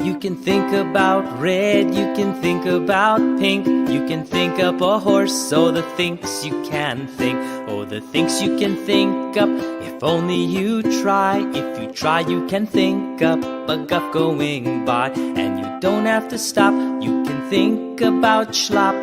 You can think about red, you can think about pink. You can think up a horse, oh the things you can think. Oh the things you can think up, if only you try. If you try you can think up a guff going by. And you don't have to stop, you can think about schlop,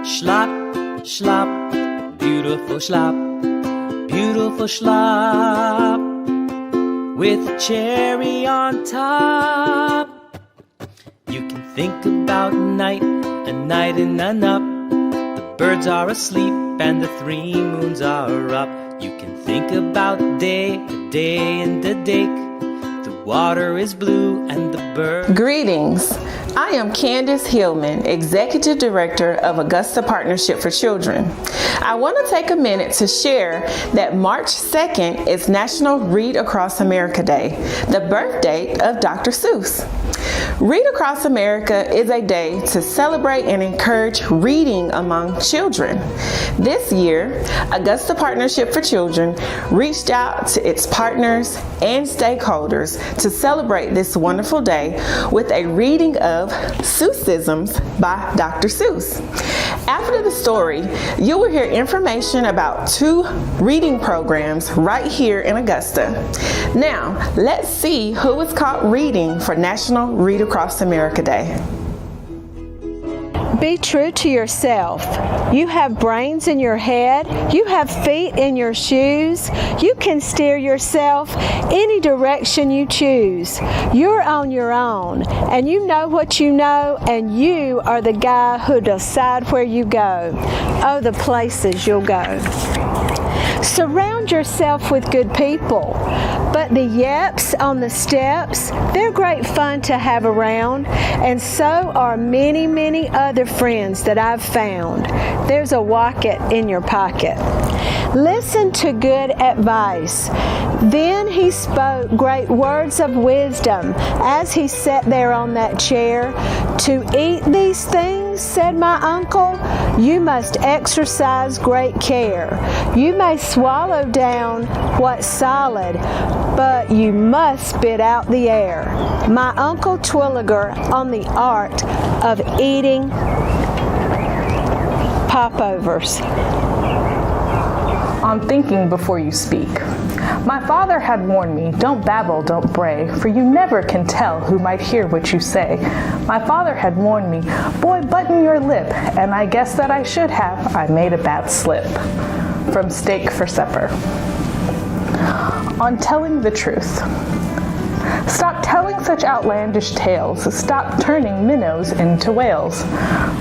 schlop, schlop. Beautiful schlop, beautiful schlop. With a cherry on top. You can think about night, a night and an up. The birds are asleep and the 3 moons are up. You can think about day, a day and a dake. The water is blue and the bird. Greetings. I am Candace Hillman, Executive Director of Augusta Partnership for Children. I want to take a minute to share that March 2nd is National Read Across America Day, the birth date of Dr. Seuss. Read Across America is a day to celebrate and encourage reading among children. This year, Augusta Partnership for Children reached out to its partners and stakeholders to celebrate this wonderful day with a reading of Seussisms by Dr. Seuss. After the story, you will hear information about 2 reading programs right here in Augusta. Now, let's see who was caught reading for National Read Across America Day. Be true to yourself. You have brains in your head. You have feet in your shoes. You can steer yourself any direction you choose. You're on your own, and you know what you know, and you are the guy who decide where you go. Oh, the places you'll go. Surround yourself with good people. But the yeps on the steps, they're great fun to have around, and so are many, many other friends that I've found. There's a wocket in your pocket. Listen to good advice. Then he spoke great words of wisdom as he sat there on that chair. To eat these things, said my uncle, you must exercise great care. You may swallow down what's solid, but you must spit out the air. My Uncle Twilliger on the art of eating popovers. On thinking before you speak. My father had warned me, don't babble, don't bray, for you never can tell who might hear what you say. My father had warned me, boy, button your lip, and I guess that I should have. I made a bad slip. From Steak for Supper. On telling the truth. Stop telling such outlandish tales. Stop turning minnows into whales.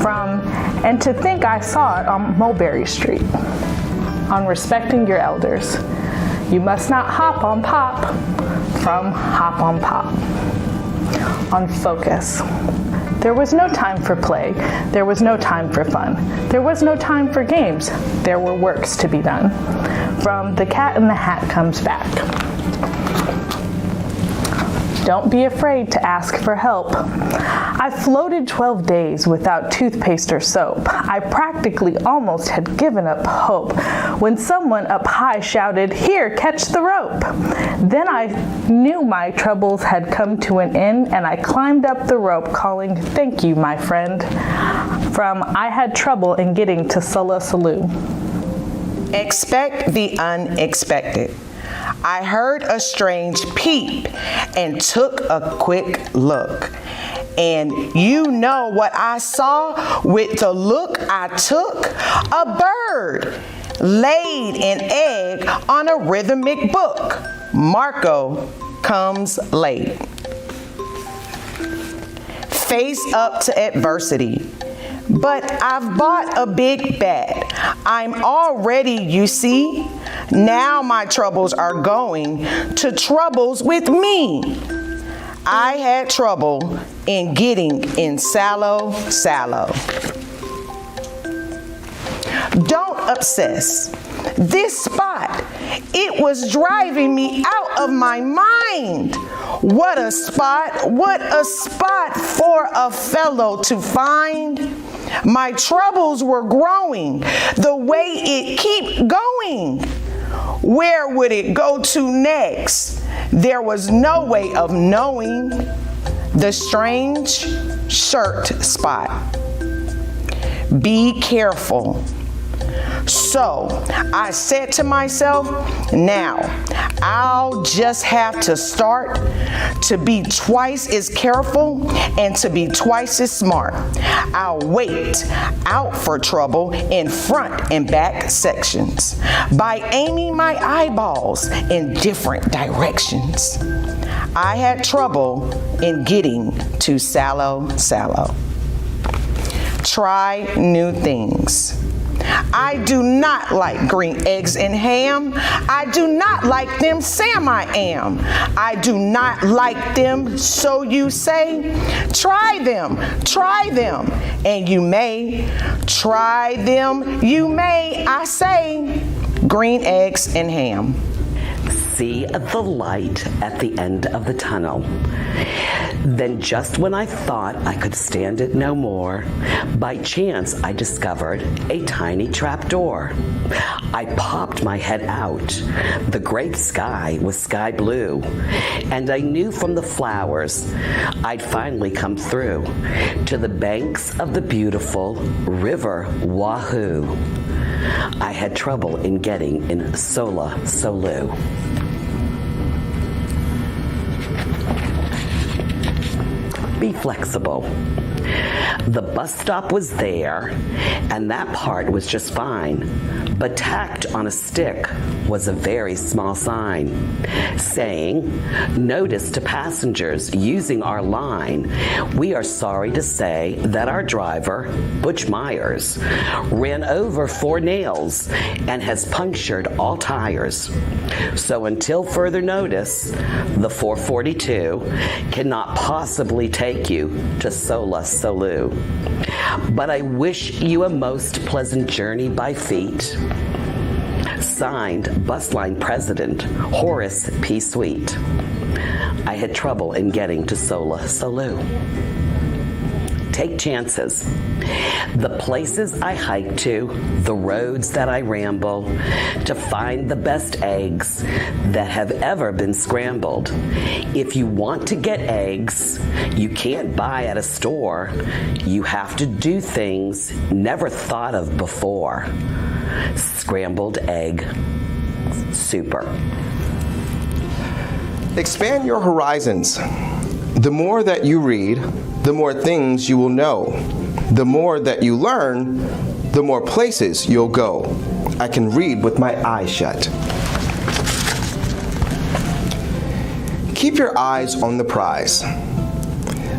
From And to think I saw it on Mulberry Street. On respecting your elders. You must not hop on pop. From Hop on Pop. On focus. There was no time for play. There was no time for fun. There was no time for games. There were works to be done. From The Cat in the Hat Comes Back. Don't be afraid to ask for help. I floated 12 days without toothpaste or soap. I practically almost had given up hope when someone up high shouted, "Here, catch the rope." Then I knew my troubles had come to an end, and I climbed up the rope calling, "Thank you, my friend." From I Had Trouble in Getting to Sulla Saloo. Expect the unexpected. I heard a strange peep and took a quick look. And you know what I saw with the look I took? A bird laid an egg on a rhythmic book. Marco comes late. Face up to adversity. But I've bought a big bet. I'm all ready, you see. Now my troubles are going to troubles with me. I had trouble in getting in sallow. Don't obsess. This spot, it was driving me out of my mind. What a spot for a fellow to find. My troubles were growing the way it keep going. Where would it go to next? There was no way of knowing. The strange shirt spot. Be careful. So I said to myself, now I'll just have to start to be twice as careful and to be twice as smart. I'll wait out for trouble in front and back sections by aiming my eyeballs in different directions. I had trouble in getting to sallow. Try new things. I do not like green eggs and ham. I do not like them, Sam I am. I do not like them, so you say. Try them, and you may. Try them, you may, I say. Green eggs and ham. See the light at the end of the tunnel. Then just when I thought I could stand it no more, by chance I discovered a tiny trapdoor. I popped my head out. The great sky was sky blue, and I knew from the flowers I'd finally come through to the banks of the beautiful River Wahoo. I had trouble in getting in Sola Solu. Be flexible. The bus stop was there, and that part was just fine. But tacked on a stick was a very small sign saying, "Notice to passengers using our line, we are sorry to say that our driver, Butch Myers, ran over 4 nails and has punctured all tires. So until further notice, the 442 cannot possibly take you to Sola Solu. But I wish you a most pleasant journey by feet." Signed, Busline President Horace P. Sweet. I had trouble in getting to Sola Solu. Take chances. The places I hike to, the roads that I ramble, to find the best eggs that have ever been scrambled. If you want to get eggs you can't buy at a store, you have to do things never thought of before. Scrambled egg super. Expand your horizons. The more that you read, the more things you will know. The more that you learn, the more places you'll go. I can read with my eyes shut. Keep your eyes on the prize.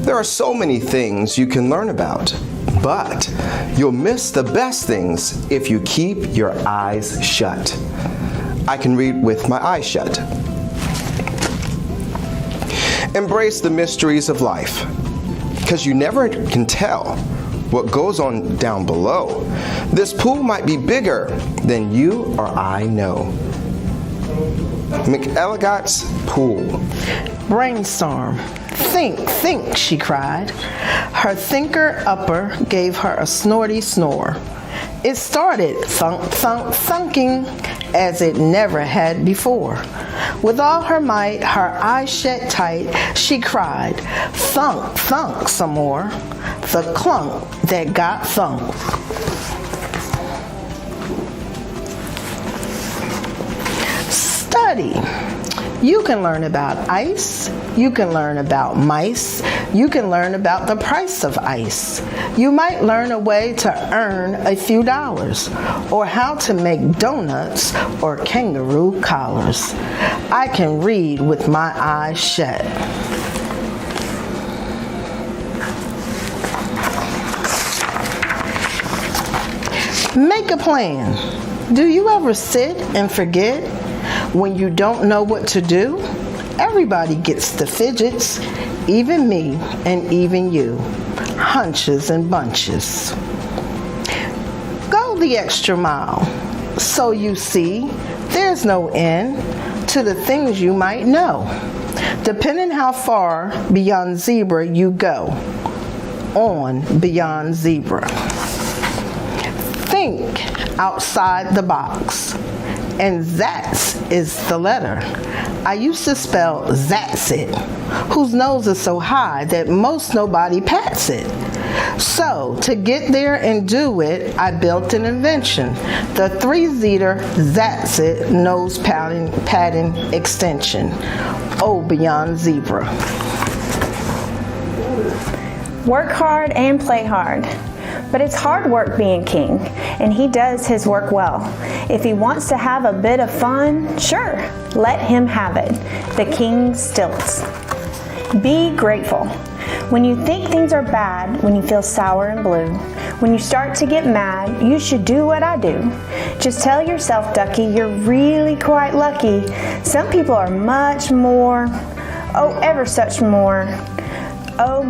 There are so many things you can learn about, but you'll miss the best things if you keep your eyes shut. I can read with my eyes shut. Embrace the mysteries of life, because you never can tell what goes on down below. This pool might be bigger than you or I know. McElligott's Pool. Brainstorm. Think, she cried. Her thinker upper gave her a snorty snore. It started thunking as it never had before. With all her might, her eyes shut tight, she cried, thunk some more. The clunk that got thunked. Study. You can learn about ice. You can learn about mice. You can learn about the price of ice. You might learn a way to earn a few dollars, or how to make donuts or kangaroo collars. I can read with my eyes shut. Make a plan. Do you ever sit and forget when you don't know what to do? Everybody gets the fidgets, even me and even you, hunches and bunches. Go the extra mile. So you see, there's no end to the things you might know, depending how far beyond zebra you go. On beyond zebra. Think outside the box. and Zats is the letter. I used to spell Zatsit, whose nose is so high that most nobody pats it. So, to get there and do it, I built an invention, the 3-Zeter Zatsit nose padding extension. Oh, beyond zebra. Work hard and play hard. But it's hard work being king, and he does his work well. If he wants to have a bit of fun, sure, let him have it. The king stilts. Be grateful. When you think things are bad, when you feel sour and blue, when you start to get mad, you should do what I do. Just tell yourself, Ducky, you're really quite lucky. Some people are much more, ever such more,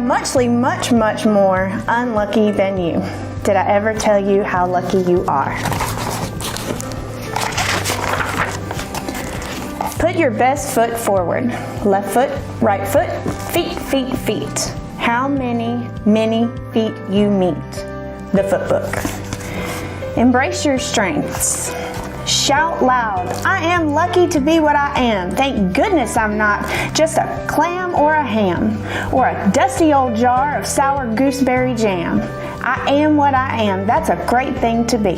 much more unlucky than you. Did I ever tell you how lucky you are? Put your best foot forward. Left foot, right foot, feet, feet, feet. How many feet you meet? The foot book. Embrace your strengths. Shout loud, I am lucky to be what I am. Thank goodness I'm not just a clam or a ham or a dusty old jar of sour gooseberry jam. I am what I am. That's a great thing to be.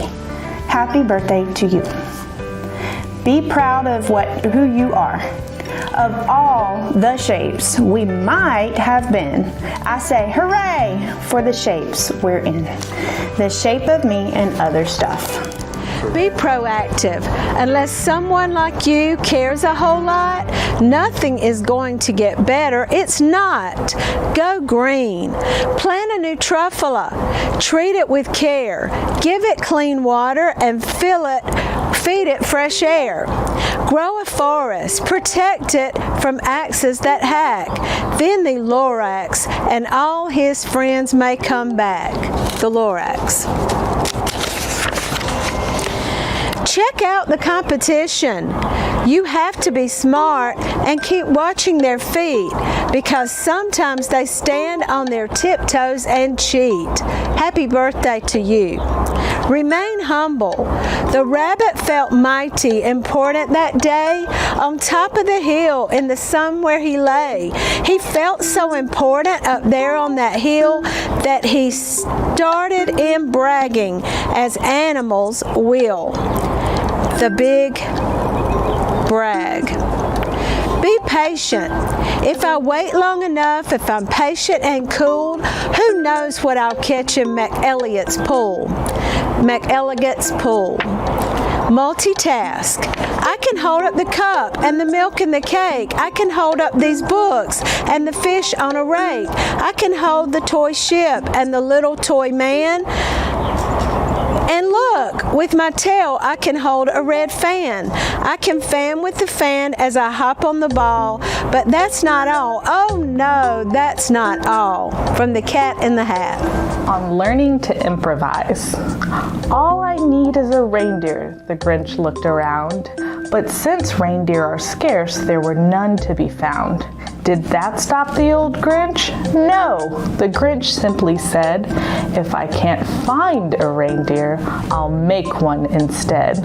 Happy birthday to you. Be proud of who you are. Of all the shapes we might have been, I say hooray for the shapes we're in. The shape of me and other stuff. Be proactive. Unless someone like you cares a whole lot, nothing is going to get better. It's not. Go green. Plant a new truffula. Treat it with care. Give it clean water and feed it fresh air. Grow a forest. Protect it from axes that hack. Then the Lorax and all his friends may come back. The Lorax. Check out the competition. You have to be smart and keep watching their feet because sometimes they stand on their tiptoes and cheat. Happy birthday to you. Remain humble. The rabbit felt mighty important that day on top of the hill in the sun where he lay. He felt so important up there on that hill that he started in bragging as animals will. The big brag. Be patient. If I wait long enough, if I'm patient and cool, who knows what I'll catch in McElligot's pool. McElligot's pool. Multitask. I can hold up the cup and the milk and the cake. I can hold up these books and the fish on a rake. I can hold the toy ship and the little toy man. And look, with my tail, I can hold a red fan. I can fan with the fan as I hop on the ball, but that's not all. Oh no, that's not all. From the Cat in the Hat. On learning to improvise. All I need is a reindeer, the Grinch looked around. But since reindeer are scarce, there were none to be found. Did that stop the old Grinch? No, the Grinch simply said, if I can't find a reindeer, I'll make one instead.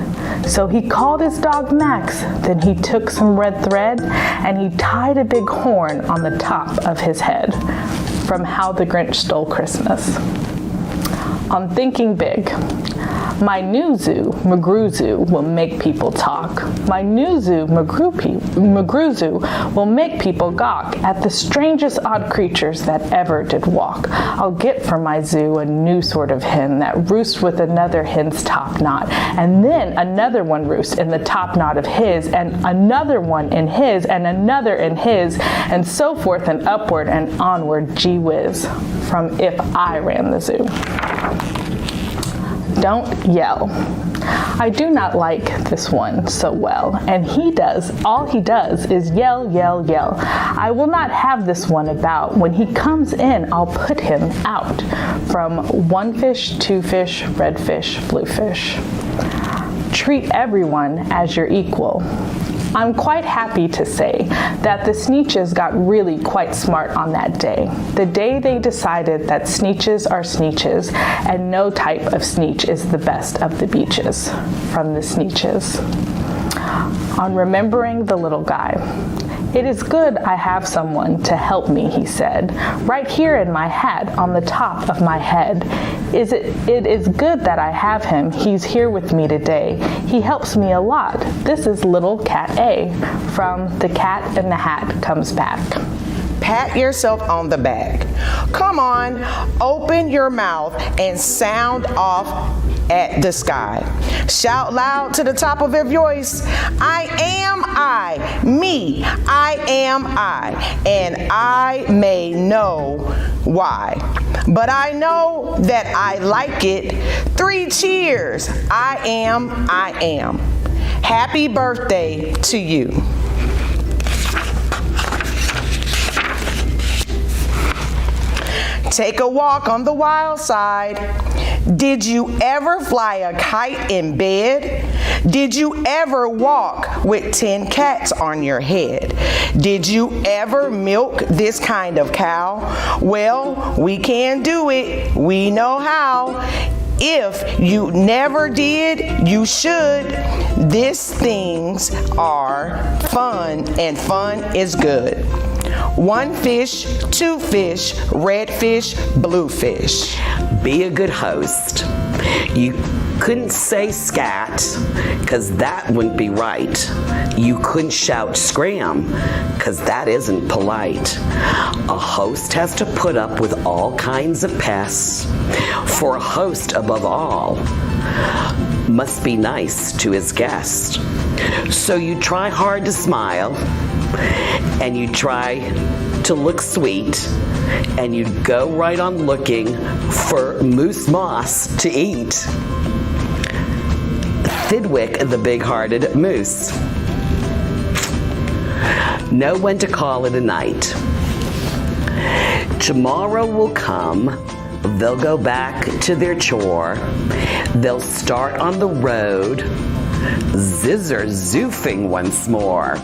So he called his dog Max, then he took some red thread and he tied a big horn on the top of his head. From How the Grinch Stole Christmas. On thinking big. My new zoo, McGrew Zoo, will make people talk. My new zoo, McGrew Zoo, will make people gawk at the strangest odd creatures that ever did walk. I'll get for my zoo a new sort of hen that roosts with another hen's top knot, and then another one roosts in the top knot of his, and another one in his, and another in his, and so forth and upward and onward, gee whiz, from If I Ran the Zoo. Don't yell. I do not like this one so well, and all he does is yell, yell, yell. I will not have this one about. When he comes in, I'll put him out. From One Fish, Two Fish, Red Fish, Blue Fish. Treat everyone as your equal. I'm quite happy to say that the Sneetches got really quite smart on that day. The day they decided that Sneetches are Sneetches and no type of Sneetch is the best of the beaches. From the Sneetches. on remembering the little guy. It is good I have someone to help me, he said, right here in my hat on the top of my head. It is good that I have him. He's here with me today. He helps me a lot. This is little Cat A from The Cat in the Hat Comes Back. Pat yourself on the back. Come on, open your mouth and sound off at the sky. Shout loud to the top of your voice. I am I, me, I am I, and I may know why. But I know that I like it. 3 cheers. I am, I am. Happy birthday to you. Take a walk on the wild side. Did you ever fly a kite in bed? Did you ever walk with 10 cats on your head? Did you ever milk this kind of cow? Well, we can do it. We know how. If you never did, you should. These things are fun, and fun is good. 1 fish, 2 fish, red fish, blue fish. Be a good host. You couldn't say scat, because that wouldn't be right. You couldn't shout scram, because that isn't polite. A host has to put up with all kinds of pests. For a host, above all, must be nice to his guest. So you try hard to smile, and you try to look sweet, and you go right on looking for moose moss to eat. Thidwick, the big-hearted moose. Know when to call it a night. Tomorrow will come. They'll go back to their chore. They'll start on the road, zizzer zoofing once more.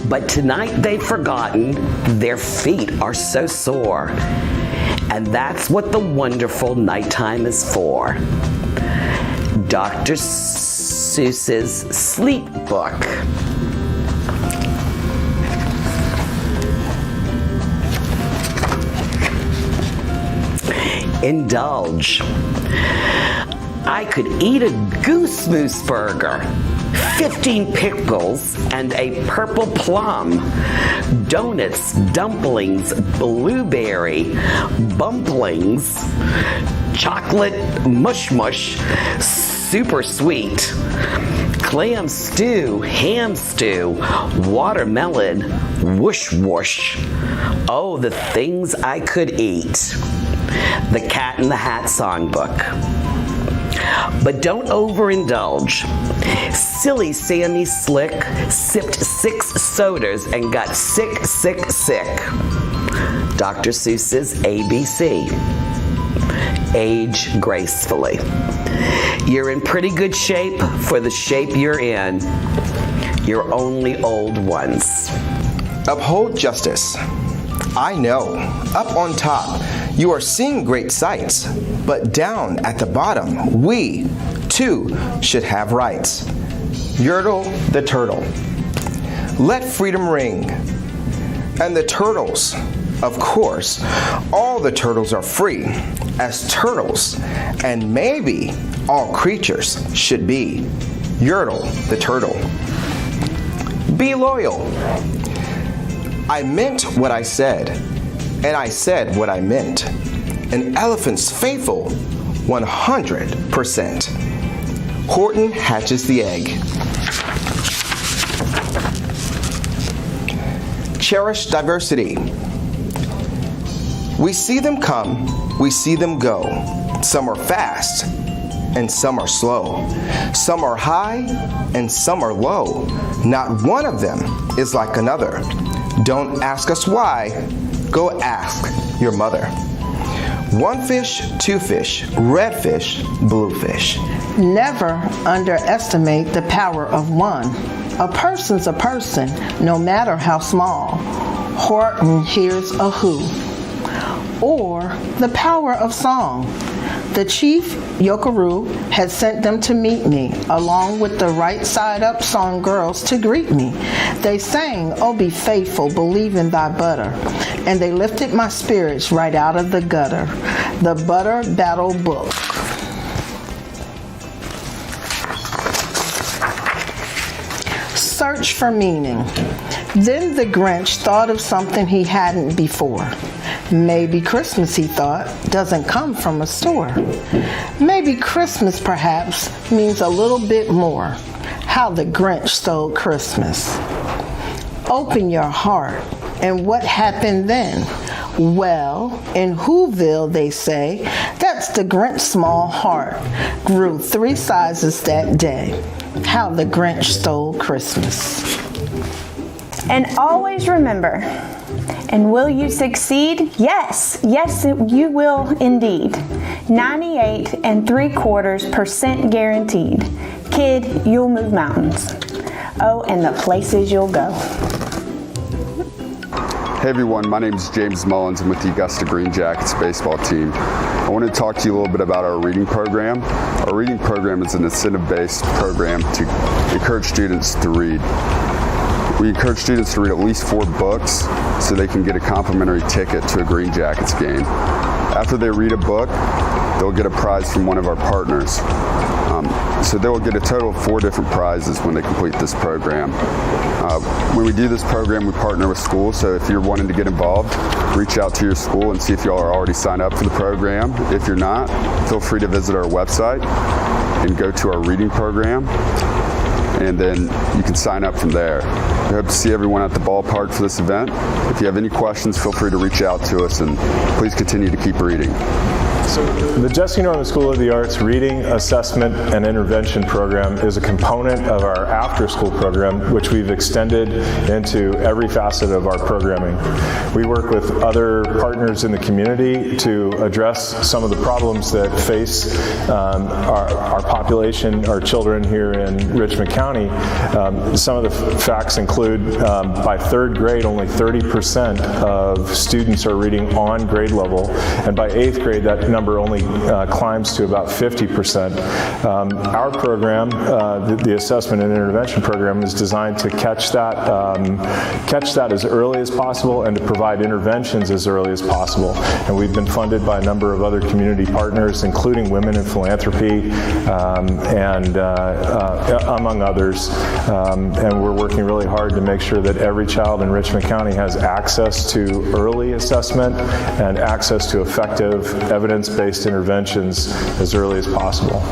But tonight they've forgotten their feet are so sore. And that's what the wonderful nighttime is for. Dr. Seuss's Sleep Book. Indulge. I could eat a goose moose burger, 15 pickles, and a purple plum, donuts, dumplings, blueberry, bumplings, chocolate mush mush, super sweet, clam stew, ham stew, watermelon, whoosh whoosh. Oh, the things I could eat. The Cat in the Hat Songbook. But don't overindulge. Silly Sammy Slick sipped 6 sodas and got sick. Dr. Seuss's ABC. Age gracefully. You're in pretty good shape for the shape you're in. You're only old once. Uphold justice. I know, up on top, you are seeing great sights, but down at the bottom, we, too, should have rights. Yertle the turtle. Let freedom ring. And the turtles, of course, all the turtles are free, as turtles, and maybe all creatures should be. Yertle the turtle. Be loyal. I meant what I said, and I said what I meant. An elephant's faithful 100%. Horton hatches the egg. Cherish diversity. We see them come, we see them go. Some are fast, and some are slow. Some are high, and some are low. Not one of them is like another. Don't ask us why, go ask your mother. 1 fish, 2 fish, red fish, blue fish. Never underestimate the power of one. A person's a person, no matter how small. Horton hears a who. or the power of song. The chief, Yokaru, had sent them to meet me, along with the Right Side Up song girls to greet me. They sang, "Oh, be faithful, believe in thy butter," and they lifted my spirits right out of the gutter. The Butter Battle Book. Search for meaning. Then the Grinch thought of something he hadn't before. Maybe Christmas, he thought, doesn't come from a store. Maybe Christmas, perhaps, means a little bit more. How the Grinch stole Christmas. Open your heart. And what happened then? Well, in Whoville, they say, that's the Grinch's small heart. Grew 3 sizes that day. How the Grinch stole Christmas. And always remember, and will you succeed? Yes, yes, you will indeed. 98.75% guaranteed. Kid, you'll move mountains. Oh, and the places you'll go. Hey everyone, my name is James Mullins. I'm with the Augusta Green Jackets baseball team. I want to talk to you a little bit about our reading program. Our reading program is an incentive-based program to encourage students to read. We encourage students to read at least 4 books so they can get a complimentary ticket to a Green Jackets game. After they read a book, they'll get a prize from one of our partners. So they will get a total of 4 different prizes when they complete this program. When we do this program, we partner with schools, so if you're wanting to get involved, reach out to your school and see if y'all are already signed up for the program. If you're not, feel free to visit our website and go to our reading program, and then you can sign up from there. We hope to see everyone at the ballpark for this event. If you have any questions, feel free to reach out to us, and please continue to keep reading. So the Jesse Norman School of the Arts Reading, Assessment, and Intervention program is a component of our after-school program, which we've extended into every facet of our programming. We work with other partners in the community to address some of the problems that face our population, our children here in Richmond County. Some of the facts include by 3rd grade, only 30% of students are reading on grade level, and by 8th grade, that number only climbs to about 50%. Our program, the Assessment and Intervention program, is designed to catch that as early as possible and to provide interventions as early as possible. And we've been funded by a number of other community partners, including Women in Philanthropy and among others. And we're working really hard to make sure that every child in Richmond County has access to early assessment and access to effective evidence-based interventions as early as possible.